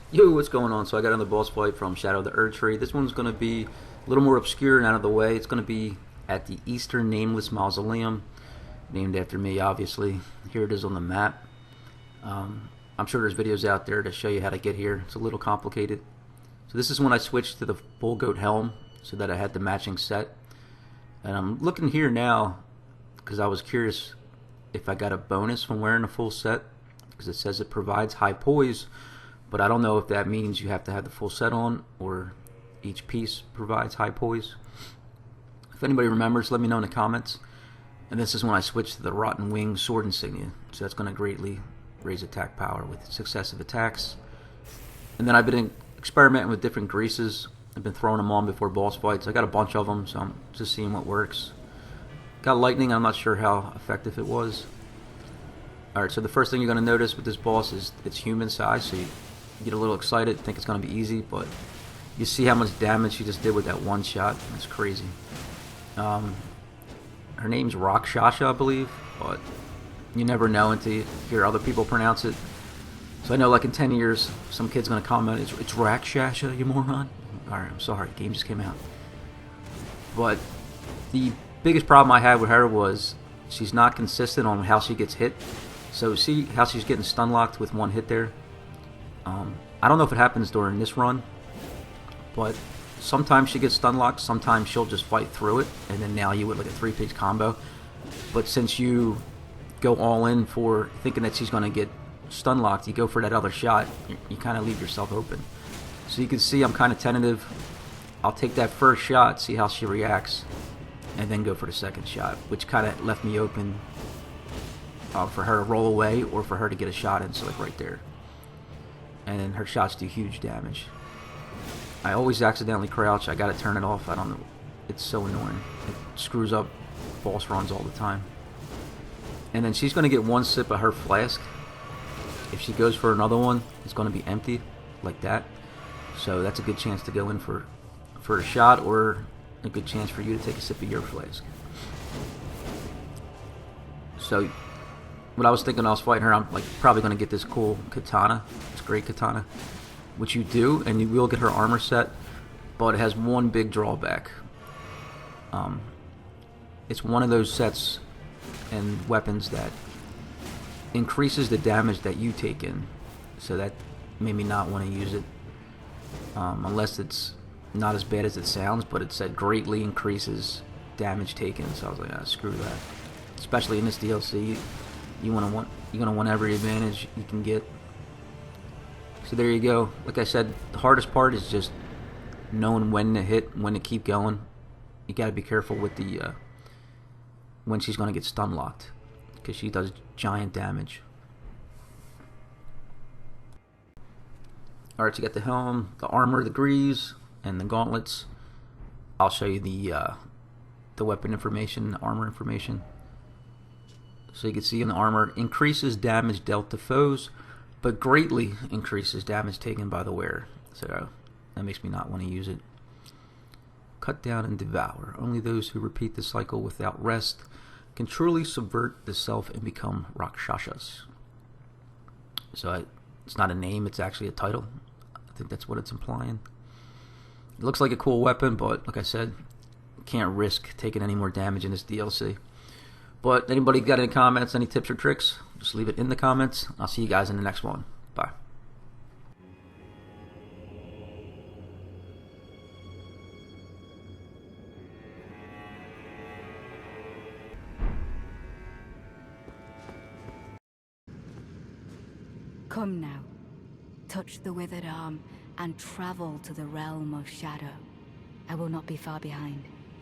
Yo, what's going on? So I got another boss fight from Shadow of the Erdtree. This one's going to be a little more obscure and out of the way. It's going to be at the Eastern Nameless Mausoleum, named after me, obviously. Here it is on the map. I'm sure there's videos out there to show you how to get here. It's a little complicated. So this is when I switched to the Bull Goat Helm so that I had the matching set. And I'm looking here now because I was curious if I got a bonus from wearing a full set, because it says it provides high poise, but I don't know if that means you have to have the full set on or each piece provides high poise. If anybody remembers, let me know in the comments. And this is when I switched to the Rotton Wing Sword Insignia, so that's going to greatly raise attack power with successive attacks. And then I've been experimenting with different greases. I've been throwing them on before boss fights. I got a bunch of them, so I'm just seeing what works. Got lightning, I'm not sure how effective it was. Alright, so the first thing you're going to notice with this boss is it's human size, so you get a little excited, think it's going to be easy, but you see how much damage she just did with that one shot. That's crazy. Her name's Rakshasa, I believe, but you never know until you hear other people pronounce it. So I know, like, in 10 years, some kid's going to comment, it's Rakshasa, you moron. Alright, I'm sorry, the game just came out. But the biggest problem I had with her was she's not consistent on how she gets hit. So see how she's getting stun locked with one hit there? I don't know if it happens during this run, but sometimes she gets stun locked, sometimes she'll just fight through it, and then nail you with like a 3-piece combo. But since you go all in for thinking that she's going to get stun locked, you go for that other shot, you kind of leave yourself open. So you can see I'm kind of tentative. I'll take that first shot, see how she reacts, and then go for the second shot, which kind of left me open for her to roll away or for her to get a shot in, so like right there. And then her shots do huge damage. I always accidentally crouch. I gotta turn it off. I don't know. It's so annoying. It screws up boss runs all the time. And then she's gonna get one sip of her flask. If she goes for another one, it's gonna be empty, like that. So that's a good chance to go in for a shot, or a good chance for you to take a sip of your flask. So what I was thinking when I was fighting her, I'm like probably gonna get this cool katana. It's a great katana, which you do, and you will get her armor set, but it has one big drawback. It's one of those sets and weapons that increases the damage that you take in, so that made me not want to use it, unless it's not as bad as it sounds, but it said greatly increases damage taken, so I was like, ah, screw that. Especially in this DLC, you're gonna want every advantage you can get. So there you go. Like I said, the hardest part is just knowing when to hit, when to keep going. You gotta be careful with the when she's gonna get stun locked, because she does giant damage. Alright, so you got the helm, the armor, the greaves, and the gauntlets. I'll show you the weapon information, the armor information. So you can see in the armor, increases damage dealt to foes, but greatly increases damage taken by the wearer. So that makes me not want to use it. Cut down and devour. Only those who repeat the cycle without rest can truly subvert the self and become Rakshasas. So it's not a name, it's actually a title. I think that's what it's implying. It looks like a cool weapon, but like I said, can't risk taking any more damage in this DLC. But anybody got any comments, any tips or tricks, just leave it in the comments. I'll see you guys in the next one. Bye. Come now, touch the withered arm and travel to the realm of shadow. I will not be far behind.